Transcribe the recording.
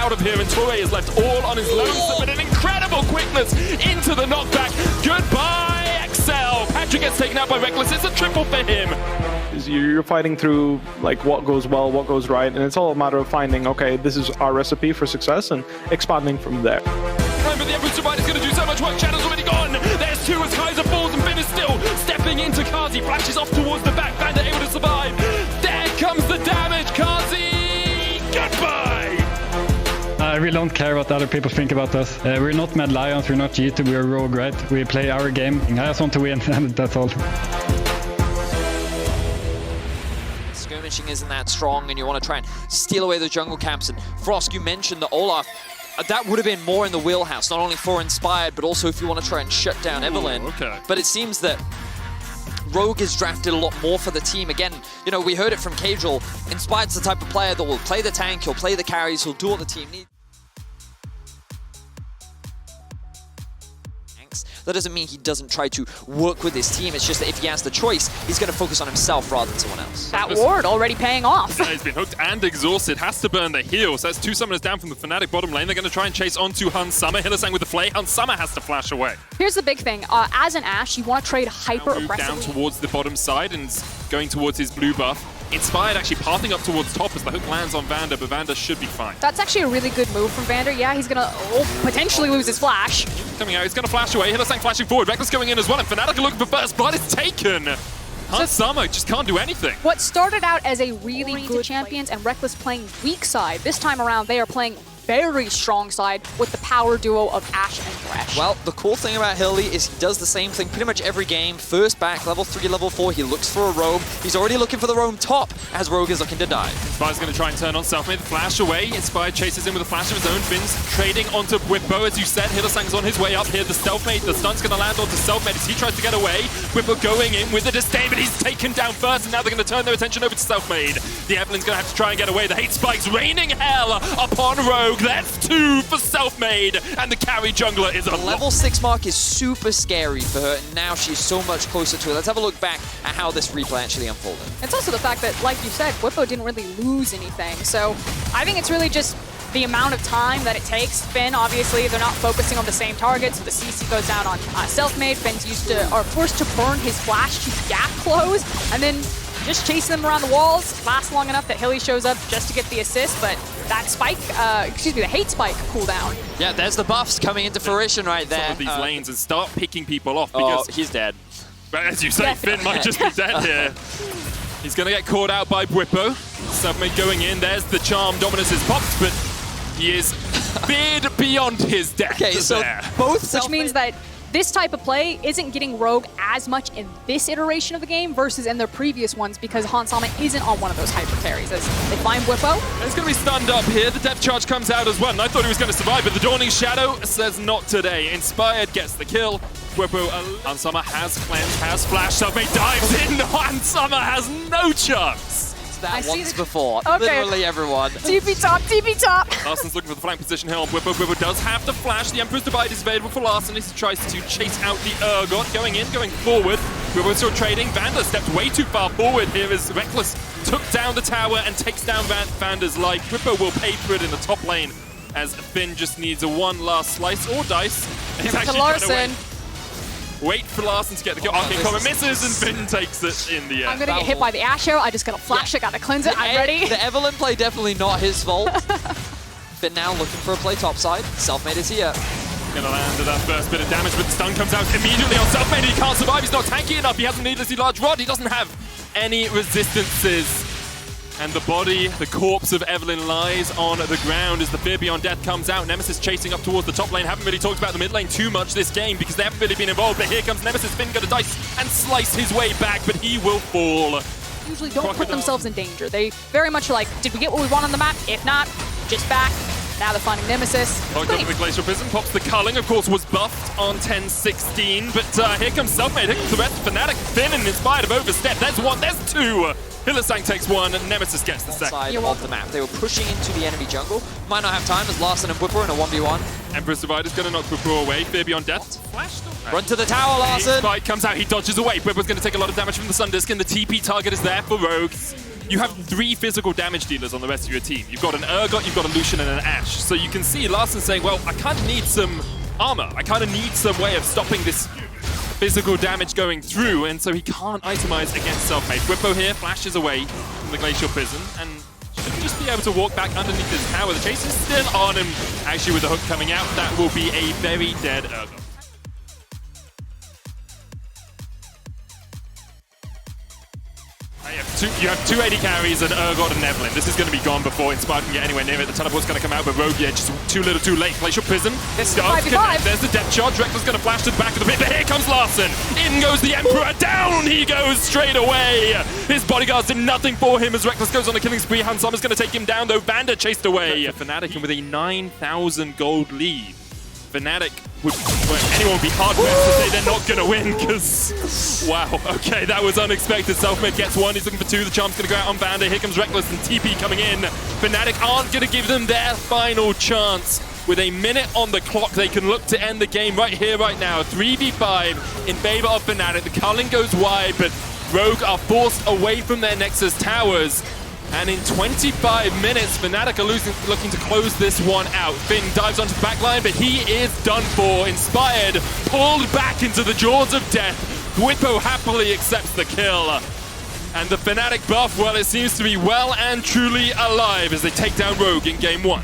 out of here, and Torre is left all on his lonesome with an incredible quickness into the knockback. Goodbye, Excel. Patrick gets taken out by Reckless. It's a triple for him. You're fighting through like what goes well, what goes right, and it's all a matter of finding, okay, this is our recipe for success and expanding from there. But the Emperor's Divide is going to do so much work. Shadow's already gone. There's two as Kaiser falls, and Finn is still stepping into Kazi. Flashes off towards the back. Vander able to survive. There comes the damage. Kazi, goodbye. I really don't care what other people think about us. We're not Mad Lions, we're not G2, we're Rogue, right? We play our game. I just want to win, and that's all. Skirmishing isn't that strong, and you want to try and steal away the jungle camps. And Frost, you mentioned the Olaf. That would have been more in the wheelhouse, not only for Inspired, but also if you want to try and shut down Evelyn. Okay. But it seems that Rogue is drafted a lot more for the team. Again, you know, we heard it from Cadril. Inspired's the type of player that will play the tank, he'll play the carries, he'll do what the team needs. That doesn't mean he doesn't try to work with his team. It's just that if he has the choice, he's going to focus on himself rather than someone else. That ward already paying off. He's been hooked and exhausted. Has to burn the heals. That's two summoners down from the Fnatic bottom lane. They're going to try and chase onto Hun Summer. Hylissang with the flay. Hun Summer has to flash away. Here's the big thing. As an Ashe, you want to trade hyper aggressively. Down towards the bottom side and going towards his blue buff. Inspired actually pathing up towards top as the hook lands on Vander, but Vander should be fine. That's actually a really good move from Vander. Yeah, he's going to potentially lose his flash. Coming out, he's going to flash away. Hylissang flashing forward. Reckless going in as well, and Fnatic are looking for first blood. It's taken. Hun Summer just can't do anything. What started out as a really good champions and Reckless playing weak side, this time around they are playing very strong side with the power duo of Ashe and Thresh. Well, the cool thing about Hyli is he does the same thing pretty much every game. First back, level 3, level 4, he looks for a roam. He's already looking for the roam top as Rogue is looking to dive. Inspired's going to try and turn on Selfmade, flash away. Inspired chases in with a flash of his own. Finn's trading onto Whippo, as you said. Hylissang's on his way up here. The Selfmade, the stun's going to land onto Selfmade as he tries to get away. Whippo going in with the disdain, but he's taken down first, and now they're going to turn their attention over to Selfmade. The Evelyn's going to have to try and get away. The hate spikes raining hell upon Rogue. That's 2 for Selfmade, and the carry jungler is The unlocked. level 6 mark is super scary for her, and now she's so much closer to it. Let's have a look back at how this replay actually unfolded. It's also the fact that, like you said, Whippo didn't really lose anything. So I think it's really just the amount of time that it takes. Finn, obviously, they're not focusing on the same target, so the CC goes down on Selfmade. Finn's forced to burn his flash to gap close, and then just chasing them around the walls. Lasts long enough that Hyli shows up just to get the assist, but that spike, the hate spike cooldown. Yeah, there's the buffs coming into fruition right there. Some of these lanes and start picking people off because he's dead. But as you say, Finn might just be dead here. He's going to get caught out by Whippo. Selfmade going in. There's the charm. Dominus is popped, but he is bid beyond his death. Okay, so both Which means that this type of play isn't getting Rogue as much in this iteration of the game versus in their previous ones because Hun Summer isn't on one of those hyper carries. As they find Whippo. He's going to be stunned up here. The depth charge comes out as well, and I thought he was going to survive, but the Dawning Shadow says not today. Inspired gets the kill. Whippo, Hun Summer has cleanse, has flash. Selfmade dives in. Hun Summer has no chance. That once before. Okay. Literally everyone. TP top, TP top. Larsen's looking for the flank position here on Whippo. Whippo does have to flash. The Emperor's Divide is available for Larsen as he tries to chase out the Urgot. Going in, going forward. Whippo still trading. Vander stepped way too far forward here as Reckless took down the tower and takes down Vander's life. Whippo will pay for it in the top lane as Finn just needs a one last slice or dice. He's actually Larsen. Wait for Larsen to get the kill. Arcane Comet misses and Finn takes it in the end. I'm gonna get hit by the Ashe arrow. I just gotta flash it, gotta cleanse it. I'm ready. The Evelyn play definitely not his fault. Finn now looking for a play topside. Selfmade is here. Gonna land that first bit of damage, but the stun comes out immediately on Selfmade. He can't survive. He's not tanky enough. He has a needlessly large rod. He doesn't have any resistances. And the body, the corpse of Evelyn lies on the ground as the Fear Beyond Death comes out. Nemesis chasing up towards the top lane. Haven't really talked about the mid lane too much this game because they haven't really been involved. But here comes Nemesis. Finn gonna dice and slice his way back, but he will fall. Usually don't put themselves in danger. They very much are like, did we get what we want on the map? If not, just back. Now they're finding Nemesis. Locked up the Glacial Prism, pops the culling, of course, was buffed on 10-16. But here comes Selfmade, here comes the rest of Fnatic. Finn and Inspired have overstepped. There's one, there's two. Hylissang takes one, and Nemesis gets the second. Side of the map. They were pushing into the enemy jungle. Might not have time as Larsen and Whippo in a 1v1. Emperor's Divider's gonna knock Whippo away. Fear Beyond Death. Run to the tower, Larsen. Spike comes out, he dodges away. Whippo's gonna take a lot of damage from the Sun Disc, and the TP target is there for Rogues. you have 3 physical damage dealers on the rest of your team. You've got an Urgot, you've got a Lucian, and an Ashe. So you can see Larson saying, well, I kind of need some armor. I kind of need some way of stopping this physical damage going through, and so he can't itemize against Selfmade. Whippo here flashes away from the Glacial Prison, and should just be able to walk back underneath his tower. The chase is still on him, actually with the hook coming out. That will be a very dead Urgot. You have 2 AD carries, and Urgot and Evelyn. This is going to be gone before Inspired can get anywhere near it. The teleport's going to come out, but Rogue, yeah, just too little too late. Glacial Prison. This is 5v5. There's the depth charge. Reckless going to flash to the back of the pit, but here comes Larson. In goes the Emperor. Down he goes straight away. His bodyguards did nothing for him as Reckless goes on a killing spree. Hansama's going to take him down, though. Vander chased away. Fnatic, and with a 9,000 gold lead, Fnatic would, well, anyone would be hard-pressed to say they're not going to win, because, wow, okay, that was unexpected. Selfmade gets 1, he's looking for 2, the charm's going to go out on Vander. Here comes Reckless and TP coming in. Fnatic aren't going to give them their final chance. With a minute on the clock, they can look to end the game right here, right now. 3v5 in favor of Fnatic. The culling goes wide, but Rogue are forced away from their Nexus towers. And in 25 minutes, Fnatic are looking to close this one out. Finn dives onto the back line, but he is done for. Inspired, pulled back into the jaws of death. Whippo happily accepts the kill. And the Fnatic buff, well, it seems to be well and truly alive as they take down Rogue in game 1.